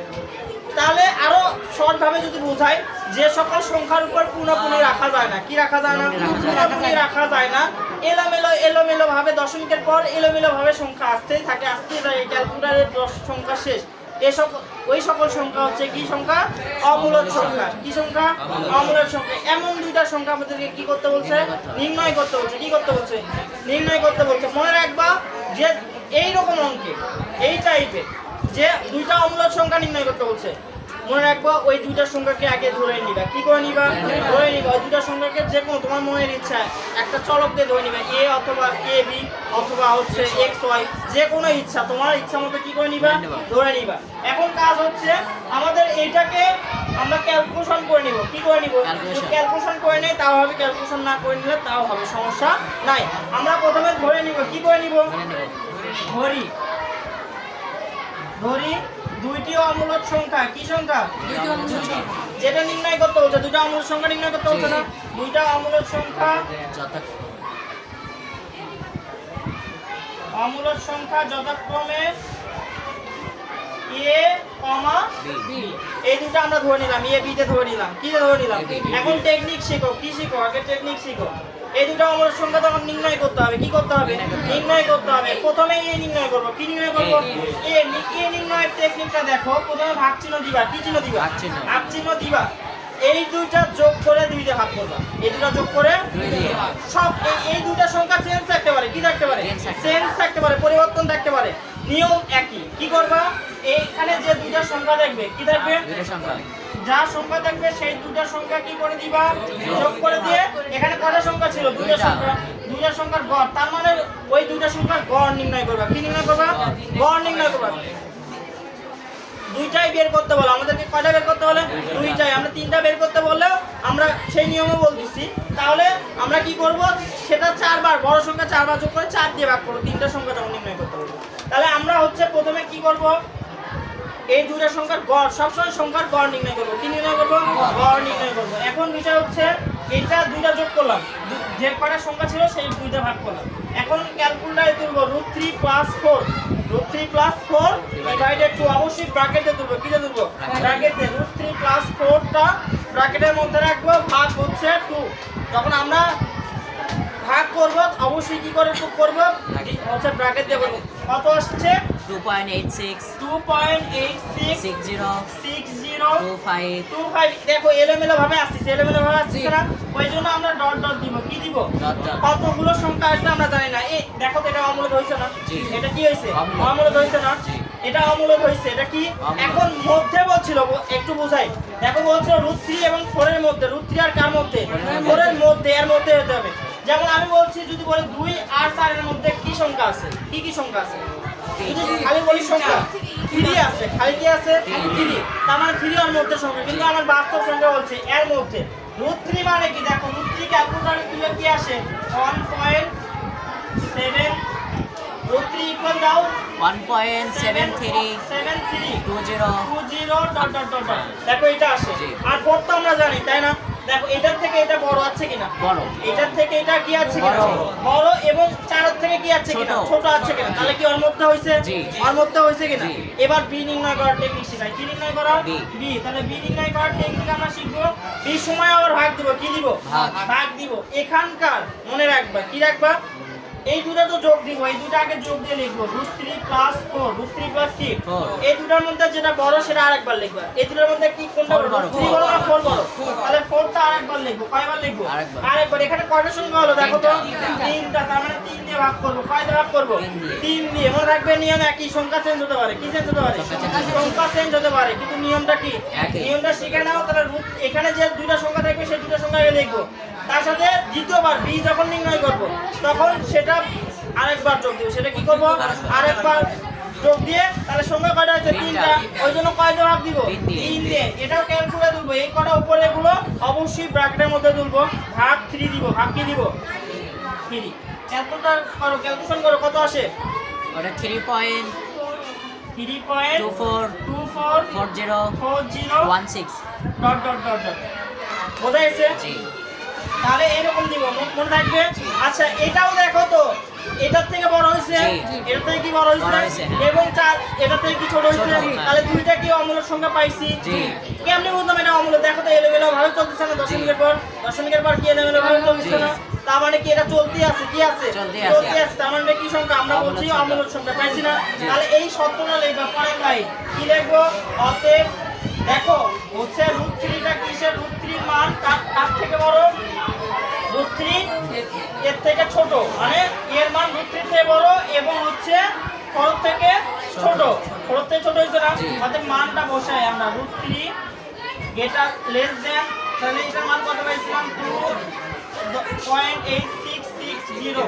তাহলে আরো শর্ট ভাবে যদি বোঝাই, যে সকল সংখ্যার উপর পুনঃপুনি রাখা যায় না, কি রাখা যায় না? পুনঃপুনি রাখা যায় না। এলোমেলো ভাবে দশমিকের পর এলোমেলো ভাবে সংখ্যা আসতেই থাকে, ক্যালকুলেটরের সংখ্যা শেষ। ওই সকল সংখ্যা হচ্ছে কি সংখ্যা? অমূলক সংখ্যা। কি সংখ্যা? অমূলক সংখ্যা। এমন 2টা সংখ্যা আমাদেরকে কি করতে বলছে? নির্ণয় করতে বলছে। কি করতে বলছে? নির্ণয় করতে বলছে। মনে রাখবা যে এই রকম অঙ্কে, এই টাইপের যে 2টা অমূলক সংখ্যা নির্ণয় করতে বলছে, মনে রাখবা ওই 2টা সংখ্যাকে আগে ধরে নিবা। কি করে নিবা? ধরে নিবা। ওই 2টা সংখ্যাকে যে কোনো তোমার মনের ইচ্ছা একটা চলক দিয়ে ধরে নিবা, a অথবা a b অথবা হচ্ছে x y, যে কোনো ইচ্ছা তোমার ইচ্ছা মতো কি করে নিবা? ধরে নিবা। এখন কাজ হচ্ছে আমাদের এইটাকে আমরা ক্যালকুলেশন করে নিব। কি করে নিব? ক্যালকুলেশন করে নেই তাও হবে, ক্যালকুলেশন না করে নিলে তাও হবে, সমস্যা নাই। আমরা প্রথমে ধরে নিব। কি করে নিব? ধরি দুইটি অমূলক সংখ্যা কি সংখ্যা যেটা নির্ণয় করতে বলছে দুইটা অমূলক সংখ্যা নির্ণয় করতে বলছে না দুইটা অমূলক সংখ্যা যথাক্রমে a, b এই দুটো আমরা ধরে নিলাম a b তে ধরে নিলাম কি ধরে নিলাম এখন টেকনিক শিখো কি শিখো আগে টেকনিক শিখো এই দুটো অমূলক সংখ্যা তখন নির্ণয় করতে হবে কি করতে হবে নির্ণয় করতে হবে প্রথমে a নির্ণয় করব কি নির্ণয় করব a নির্ণয়ের টেকনিকটা দেখো প্রথমে ভাগ চিহ্ন দিবা কি চিহ্ন দিবা ভাগ চিহ্ন দিবা এই দুইটা যোগ করে 2 দিয়ে ভাগ করবা এই দুটো যোগ করে 2 দিয়ে সব এই দুটো সংখ্যা চেঞ্জ থাকতে পারে কি থাকতে পারে চেঞ্জ থাকতে পারে পরিবর্তন থাকতে পারে নিয়ম একই কি করবা এইখানে যে দুটো সংখ্যা দেখবে কি থাকবে দুটো সংখ্যা যা সংখ্যা থাকবে সেই দুটো সংখ্যা কি করে দিবা যোগ করে দিয়ে এখানে কয়টা সংখ্যা ছিল দুটো সংখ্যার গড় তার মানে ওই দুটো সংখ্যার গড় নির্ণয় করবা কি নির্ণয় করবা গড় নির্ণয় করবা দুইটাই বের করতে বলো আমাদেরকে কয়টা বের করতে বলে দুইটাই আমরা তিনটা বের করতে বললেও আমরা সেই নিয়মে বলতেছি তাহলে আমরা কি করব সেটা চারবার বড় সংখ্যা চারবার যোগ করে 4 দিয়ে ভাগ করব তিনটা সংখ্যা যখন নির্ণয় করতে বলবো তাহলে আমরা হচ্ছে প্রথমে কি করব এই দুইটা সংখ্যার গড় সবসময় সংখ্যার গড় নির্ণয় করব কি নির্ণয় করব গড় নির্ণয় করব এখন বিষয় হচ্ছে এটা দুইটা যোগ করলাম যে কয়টা সংখ্যা ছিল সেই দুইটা ভাগ করলাম এখন ক্যালকুলেটরে তুলব √3 + 4 √3 + 4 ডিভাইডেড টু অবশ্যই ব্র্যাকেটে তুলব কি দিয়ে তুলব ব্র্যাকেটে √3 + 4 টা ব্র্যাকেটের মধ্যে রাখবো ভাগ হচ্ছে 2 যখন আমরা ভাগ করব অবশ্যই কি করে করব হচ্ছে ব্র্যাকেট দিয়ে করব কত আসছে 2.866025 দেখো এলোমেলো ভাবে আসছে না ওই জন্য আমরা ডট ডট দিব কি দিব কতগুলো সংখ্যা আসবে আমরা জানি না এই দেখো তো এটা অমূলক হইছে না এটা কি হইছে অমূলক হইছে না এটা অমূলক হইছে এটা কি এখন মধ্যে বলছিল একটু বুঝাই দেখো বলছিল √3 এবং 4 এর মধ্যে √3 আর কার মধ্যে 4 এর মধ্যে এর মধ্যে হতে হবে যেমন আমি বলছি যদি বলি 2 আর 4 এর মধ্যে কি সংখ্যা আছে কি সংখ্যা আছে খালি বলি সংখ্যা 3 আছে খালি কি আছে 3 তার মানে 3 এর মধ্যে সংখ্যা কিন্তু আমার বাস্তব সংখ্যা বলছে এর মধ্যে √3 মানে কি দেখো √3 ক্যালকুলেটরে দিলে কি আসে 1.7 √3 ইকুয়াল দাও 1.7320 দেখো এটা আসে আর পর তো আমরা জানি তাই না দেখো এটার থেকে এটা বড় আছে কিনা বড় এটার থেকে এটা কি আছে কিনা বড় এবং 4 এর থেকে কি আছে কিনা ছোট আছে কিনা তাহলে কি ওর মধ্যে হইছে ওর মধ্যে হইছে কিনা এবার বি নির্ণয় করার টেকনিক শিখাই কি নির্ণয় করা বি তাহলে বি নির্ণয় করার টেকনিক আমরা শিখব এই সময় আবার ভাগ দিব কি দিব ভাগ দিব এখানকার মনে রাখবা কি রাখবা এই দুটো তো যোগ দিব এই দুটো আগে যোগ দিয়ে লিখব √3 + 4 √3 + 6 এই দুটোর মধ্যে যেটা বড় সেটা আরেকবার লিখব এই দুটোর মধ্যে কি কোনটা বড় 3 বড় না 4 বড় তাহলে 4 টা আরেকবার লিখব কয়বার লিখব আরেকবার এখানে কয়টা সংখ্যা হলো দেখো তো 3টা তার মানে 3 দিয়ে ভাগ করব কয় দিয়ে ভাগ করব 3 দিয়ে মনে রাখবে নিয়ম একই সংখ্যা চেঞ্জ হতে পারে কি চেঞ্জ হতে পারে সংখ্যা চেঞ্জ হতে পারে কিন্তু নিয়মটা কি নিয়মটা শিখে নাও তাহলে এখানে যে দুইটা সংখ্যা থাকবে সেই দুটো সংখ্যা আগে লিখব তার সাথে দ্বিতীয়বার বি যখন নির্ণয় করব তখন সেটা আরেকবার যোগ দিব সেটা কি করব আরেকবার যোগ দিয়ে তাহলে সংখ্যা কয়টা আছে 3টা ওইজন্য কয় দিয়ে ভাগ দিব 3 দিয়ে এটাও ক্যালকুলেটরে তুলব এই কটা উপরে এগুলো অবশ্যই ব্র্যাকেটের মধ্যে তুলব ভাগ 3 দিব ভাগ কি দিব 3 ক্যালকুলেটর করো ক্যালকুলেশন করো কত আসে ওটা 3.24404016 ডট ডট ডট ডট বোঝা গেছে তাহলে এরকম দিব মনে রাখবে আচ্ছা এটাও দেখো তো এটার থেকে বড় হইছে এটার থেকে কি বড় হইছে এবং 4 এটার থেকে কি ছোট হইছে তাহলে দুইটা কি অমূলক সংখ্যা পাইছি কেমনে বুঝলাম এটা অমূলক দেখো তো এলোমেলো ভাবে চলতেছে না দশমিকের পর কি এলোমেলো ভাবে চলতেছে না তার মানে কি এটা চলতে আছে কি আছে চলতে আছে তার মানে কি সংখ্যা আমরা বলছি অমূলক সংখ্যা পাইছি না তাহলে এই শর্তটা লিখবা পরের লাইন কি লিখবো অতএব দেখো হচ্ছে √3 টা কিসের √3 মান কার থেকে বড় √3 এর থেকে ছোট মানে এর মান √3 থেকে বড় এবং হচ্ছে 4 থেকে ছোট 4 থেকে ছোট হইছে না অতএব মানটা বসাই আমরা √3 গ্রেটার লেস দ্যান তাহলে এটার মান কত পাইছিলাম 2.8660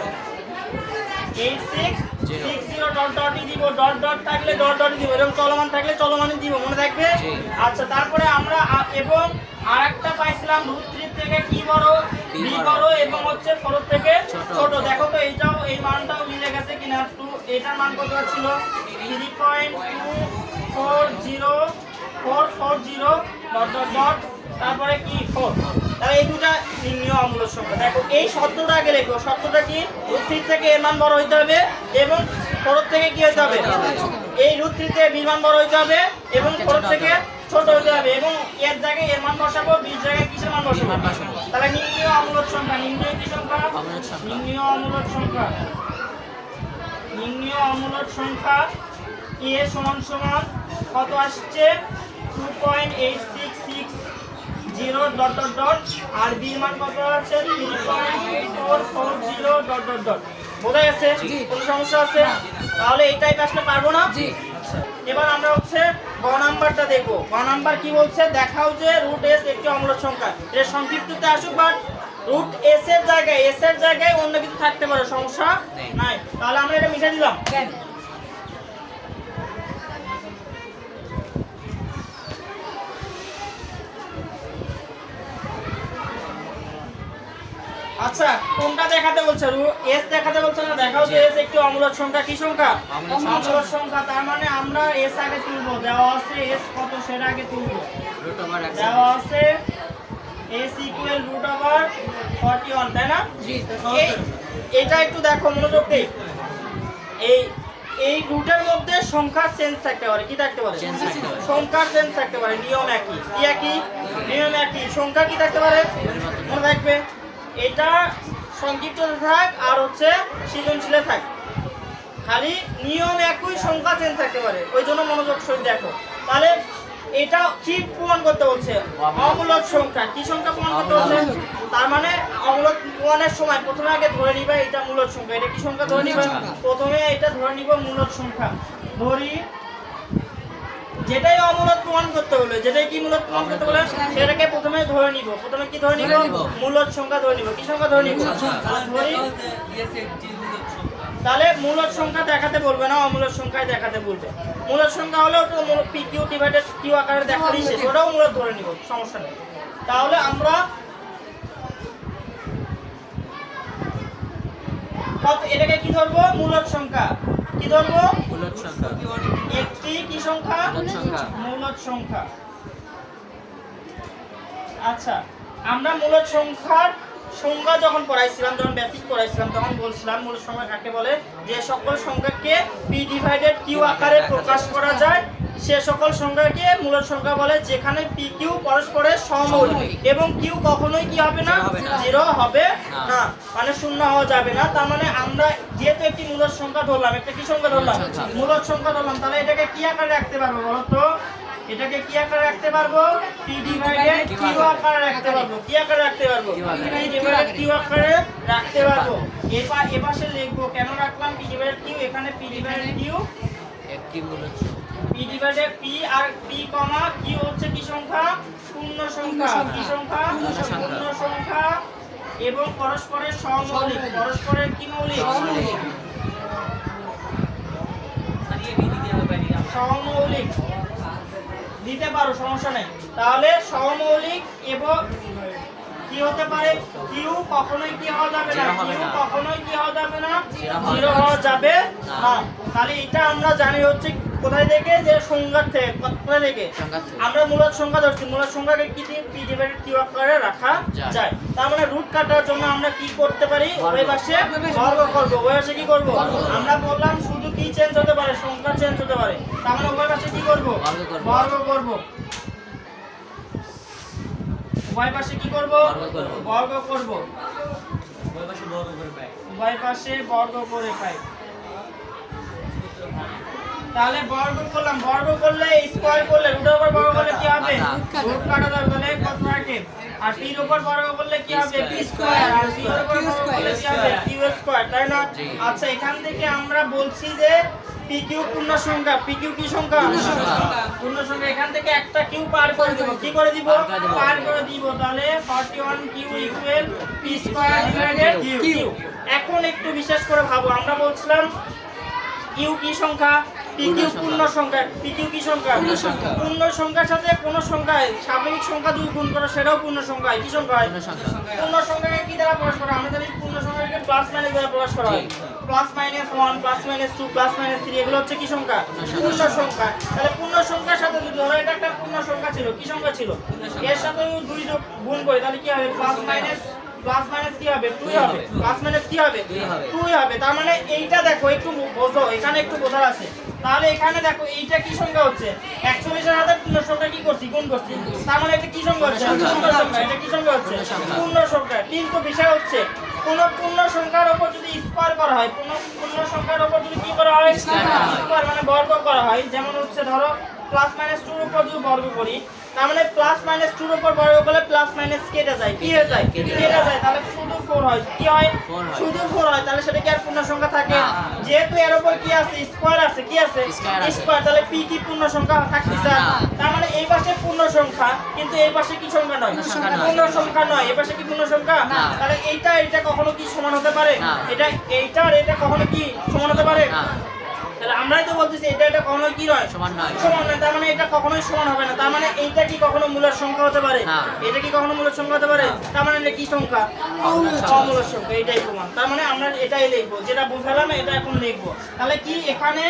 8660 ডট ডটই দিব ডট ডট থাকলে ডট ডটই দিব এরকম চলমান থাকলে চলমানই দিব মনে থাকবে আচ্ছা তারপরে আমরা এবং আরেকটা পাইছিলাম √3 থেকে কি বড় বি বড় এবং হচ্ছে 4 থেকে ছোট দেখো তো এইটাও এই মানটাও মিলে গেছে কিনা এটার মান কত ছিল 3.2 ডট তারপরে কি 4। তাহলে এই দুটা নির্ণীয় অমূলদ সংখ্যা। দেখো এই শব্দটা আগে লিখো। শব্দটা কি? √3 থেকে এর মান বড় হইতে হবে এবং 4 থেকে কি হইতে হবে? এই √3 থেকে b মান বড় হইতে হবে এবং 4 থেকে ছোট হইতে হবে এবং এর জায়গায় এর মান বসাবো, b এর জায়গায় কিসের মান বসাবো? তাহলে নির্ণীয় অমূলদ সংখ্যা, নির্ণীয় কি সংখ্যা? নির্ণীয় অমূলদ সংখ্যা। নির্ণীয় অমূলদ সংখ্যা a সমান সমান কত আসছে? 2.8660 ডট ডট ডট আর b এর মান কত আছে? 3.440 ডট ডট ডট। বোঝা গেছে? কোনো সমস্যা আছে? তাহলে এই টাইপ আসলে পারবো না? জি। এবার আমরা হচ্ছে গ নাম্বারটা দেখবো। গ নাম্বার কি বলছে? দেখাও যে √s একটি অমূলদ সংখ্যা। এটা সংক্ষিপ্ততে আসুক, বাট √s এর জায়গায় অন্য কিছু থাকতে পারে, সমস্যা নাই। তাহলে আমরা এটা মিশিয়ে দিলাম। আচ্ছা, কোনটা দেখাতে বলছে? s দেখাতে বলছে না? দেখাও যে s একটি অমূলদ সংখ্যা। কি সংখ্যা? অমূলদ সংখ্যা। তার মানে আমরা s আগে তুলবো। দেওয়া আছে s কত সেটা আগে তুলবো। দেওয়া আছে s ইকুয়াল √41, তাই না? জি। এটা একটু দেখো মনোযোগ দিয়ে। এই রুটের মধ্যে সংখ্যার চেঞ্জ থাকতে পারে। কি থাকতে পারে? সংখ্যার চেঞ্জ থাকতে পারে। নিয়ম একই। কি একই? নিয়ম একই। সংখ্যা কি থাকতে পারে? মনে রাখবে, এটা সংক্ষিপ্ত থাক আর হচ্ছে সৃজনশীলে থাক, খালি নিয়ম একই, সংখ্যা চেঞ্জ থাকতে পারে। ওই জন্য মনোযোগ সহিত দেখো। তাহলে এটা কি প্রমাণ করতে বলছে? অমূলদ সংখ্যা। কি সংখ্যা প্রমাণ করতে বলছে? তার মানে অমূলদ প্রমাণের সময় প্রথমে আগে ধরে নিবা এটা মূলদ সংখ্যা। এটা কি সংখ্যা ধরে নিবা? প্রথমে এটা ধরে নিব মূলদ সংখ্যা। ধরি যেটাই অমূলদ প্রমাণ করতে বলে, যেটাই কি মূলদ প্রমাণ করতে বলে সেটাকে প্রথমে ধরে নিব। প্রথমে কি ধরে নিব? মূলদ সংখ্যা ধরে নিব। কি সংখ্যা ধরে নিব? ধরি। তাহলে মূলদ সংখ্যা দেখাতে বলবে না, অমূলদ সংখ্যায় দেখাতে বলবে। মূলদ সংখ্যা হলেও তো pq ডিভাইডেড q আকারে দেখালেই শেষ, ওটাও মূলদ ধরে নিব, সমস্যা নেই। তাহলে আমরা কত এটাকে কি ধরবো? মূলদ সংখ্যা। কি ধরবো? মূলদ সংখ্যা। একটি কি সংখ্যা? মূলদ সংখ্যা। আচ্ছা, আমরা মূলদ সংখ্যার সংজ্ঞা যখন পড়াইছিলাম, যখন বেসিক পড়াইছিলাম, তখন বলছিলাম মূলদ সংখ্যা কাকে বলে? যে সকল সংখ্যাকে p ডিভাইডেড q আকারে প্রকাশ করা যায় সে সকল সংখ্যাকে মূলদ সংখ্যা বলে, যেখানে p q পরস্পরের সমমৌলিক এবং q কখনোই কি হবে না? 0 হবে না, মানে শূন্য হওয়া যাবে না। তার মানে আমরা যেহেতু একটি মূলদ সংখ্যা ধরলাম, একটা কি সংখ্যা ধরলাম? মূলদ সংখ্যা ধরলাম, তাহলে এটাকে কি আকারে রাখতে পারবো বলো তো? এটাকে কি আকারে রাখতে পারবো? p ডিভাইডেড q আকারে রাখতে পারবো। কি আকারে রাখতে পারবো? p ডিভাইডেড q আকারে রাখতে পারবো। এপাশে লিখবো কেন রাখলাম p ডিভাইডেড q? এখানে p ডিভাইডেড q একটি মূলদ সংখ্যা। p ডিভাইডেড p আর p কমা q হচ্ছে কি সংখ্যা? পূর্ণ সংখ্যা। কি সংখ্যা? পূর্ণ সংখ্যা এবং পরস্পরের সমমৌলিক। পরস্পরের কি মৌলিক? সমমৌলিক দিতে পারো, সমস্যা নেই। তাহলে সমমৌলিক এবং কি হতে পারে? কিউ কখনোই কি হওয়া যাবে না, কিউ কখনোই কি হওয়া যাবে না, 0 হওয়া যাবে না। তাহলে এটা আমরা জানি হচ্ছে কোথায় থেকে? যে সংখ্যা থেকে। কোথায় থেকে? আমরা মূলদ সংখ্যা ধরছি। মূলদ সংখ্যাকে কি দিয়ে p ডিভাইডেড q আকারে রাখা যায়। তার মানে রুট কাটার জন্য আমরা কি করতে পারি? উভয় পাশে বর্গ করব। উভয় পাশে কি করব? আমরা বললাম শুধু কি চেঞ্জ হতে পারে? সংখ্যা চেঞ্জ হতে পারে। তার মানে উভয় পাশে কি করব? বর্গ করব। উভয় পাশে কি করব? বর্গ করব। উভয় পাশে বর্গ করে পাই। তাহলে বর্গ করলাম, বর্গ করলে স্কয়ার করলে রুটের উপর বর্গ করলে কি হবে? রুট কাটা যাবে, তাহলে কত থাকে? আর p এর উপর বর্গ করলে কি হবে? p square. আর p এর উপর বর্গ করলে কি হবে? q স্কয়ার, তাই না? আচ্ছা, এখান থেকে আমরা বলছি যে pq পূর্ণ সংখ্যা। pq কি সংখ্যা? পূর্ণ সংখ্যা। এখান থেকে একটা q পার করে দেব। কি করে দিব? পার করে দিব। তাহলে 41q equal p square divided q। এখন একটু বিশেষ করে ভাবো, আমরা বলছিলাম q কি সংখ্যা? পিকিউ পূর্ণ সংখ্যা, পিকিউ কি সংখ্যা? পূর্ণ সংখ্যা। পূর্ণ সংখ্যার সাথে কোন সংখ্যায় স্বাভাবিক সংখ্যা যদি গুণ করো সেটাও পূর্ণ সংখ্যা হয়। কি সংখ্যা হয়? পূর্ণ সংখ্যা। পূর্ণ সংখ্যাকে কি দ্বারা প্রকাশ করা হয়? আমরা জানি পূর্ণ সংখ্যাকে প্লাস মাইনাস দ্বারা প্রকাশ করা হয়। জি। Plus minus 1, plus minus 2, plus minus 3 এগুলো হচ্ছে কি সংখ্যা? পূর্ণ সংখ্যা। তাহলে পূর্ণ সংখ্যার সাথে যদি ধরো এটা একটা পূর্ণ সংখ্যা ছিল, কি সংখ্যা ছিল? এর সাথে আমি 2 যোগ গুণ করি তাহলে কি হবে? প্লাস মাইনাস কি হবে? 2 হবে। প্লাস মাইনাস কি হবে? 2 হবে। তার মানে এইটা দেখো একটু বোঝো, এখানে একটু বোঝার আছে। তাহলে এখানে দেখো এইটা কি সংখ্যা হচ্ছে? 41 এর সাথে পূর্ণ সংখ্যা কি করছি? গুণ করছি। তার মানে এটা কি সংখ্যা হচ্ছে? পূর্ণ সংখ্যা। এটা কি সংখ্যা হচ্ছে? পূর্ণ সংখ্যা। কিন্তু বিষয় হচ্ছে কোন পূর্ণ সংখ্যার উপর যদি স্কয়ার করা হয়, কোন পূর্ণ সংখ্যার উপর যদি কি করা হয়? স্কয়ার মানে বর্গ করা হয়। যেমন হচ্ছে ধরো প্লাস মাইনাস 2 এর উপর যদি বর্গ করি, তার মানে প্লাস মাইনাস 2 এর উপর বর্গ করলে প্লাস মাইনাস কেটে যায়। কি হয়ে যায়? কেটে যায়। তাহলে শুধু 4 হয়। কি হয়? শুধু 4 হয়। তাহলে সেটা কি আর পূর্ণ সংখ্যা থাকে? যেহেতু এর উপর কি আছে? স্কয়ার আছে। কি আছে? স্কয়ার। তাহলে পি কি পূর্ণ সংখ্যা থাকতেছে? তার মানে এই পাশে পূর্ণ সংখ্যা, কিন্তু এই পাশে কি সংখ্যা নয়? পূর্ণ সংখ্যা নয়। এই পাশে কি পূর্ণ সংখ্যা? তাহলে এটা কখনো কি সমান হতে পারে? এইটা আর এটা কখনো কি সমান হতে পারে? তাহলে আমরাই তো বলতেছি এটা কখনোই কি নয়? সমান নয়। সমান নয়। তার মানে এটা কখনোই সমান হবে না। তার মানে এইটা কি কখনো মূলের সংখ্যা হতে পারে? এটা কি কখনো মূলের সংখ্যা হতে পারে? তার মানে এটা কি সংখ্যা? অমূলের সংখ্যা। এটাই প্রমাণ। তার মানে আমরা এটাই লিখবো, যেটা বুঝালাম এটা এখন লিখবো। তাহলে কি এখানে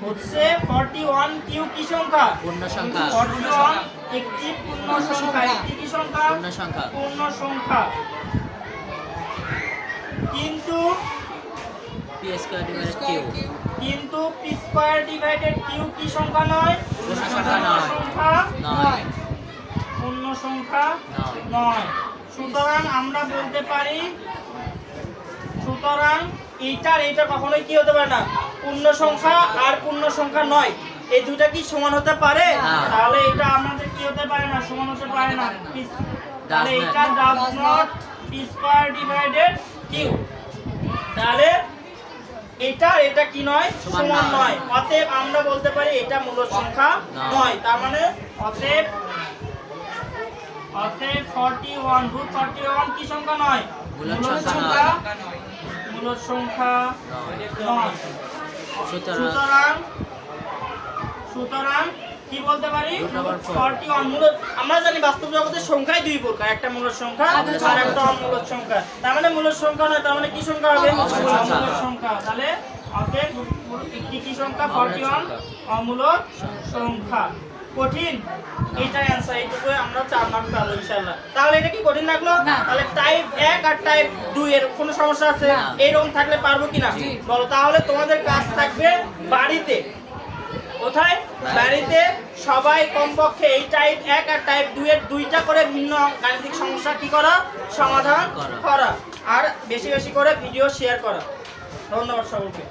হচ্ছে 41 কিউ কি সংখ্যা? পূর্ণ সংখ্যা। 41 একটি পূর্ণ সংখ্যা। একটি কি সংখ্যা? পূর্ণ সংখ্যা। পূর্ণ সংখ্যা। কিন্তু পি স্কয়ার ডিভাইডেড কিউ। কিন্তু পি স্কয়ার ডিভাইডেড কিউ কি সংখ্যা নয়? পূর্ণ সংখ্যা নয়। নয়। পূর্ণ সংখ্যা নয়। সুতরাং আমরা বলতে পারি, সুতরাং এইটা কখনোই কি হতে পারে না? পূর্ণ সংখ্যা আর পূর্ণ সংখ্যা নয়, এই দুইটা কি সমান হতে পারে? তাহলে এটা আমাদের কি হতে পারে না? সমান হতে পারে না। তাহলে এটা does not P square divided Q. তাহলে এটা কি নয়? সমান নয়। অতএব আমরা বলতে পারি এটা মূল সংখ্যা নয়। তার মানে অতএব 41 কি সংখ্যা নয়? মূল সংখ্যা নয়। সুতরাং কি বলতে পারি? 41 মূল। আমরা জানি বাস্তব জগতের সংখ্যাই দুই প্রকার, একটা মূল সংখ্যা আর একটা অমূল সংখ্যা। তার মানে মূল সংখ্যা নয়, তার মানে কি সংখ্যা হবে? অমূল সংখ্যা। তাহলে অতএব একটি কি সংখ্যা? 41 অমূল সংখ্যা। কঠিন? এইটাই অ্যানসার। এইটুকু আমরা 4 মার্ক পাবো ইনশাআল্লাহ। তাহলে এটা কি কঠিন লাগলো? তাহলে টাইপ 1 আর টাইপ 2 এর কোনো সমস্যা আছে? এইরকম থাকলে পারবো কিনা বলো? তাহলে তোমাদের কাজ থাকবে বাড়িতে। কোথায়? বাড়িতে সবাই কমপক্ষে এই টাইপ 1 আর টাইপ 2 এর দুইটা করে ভিন্ন গাণিতিক সমস্যা কি করা? সমাধান করা। আর বেশি বেশি করে ভিডিও শেয়ার করা। ধন্যবাদ সকলকে।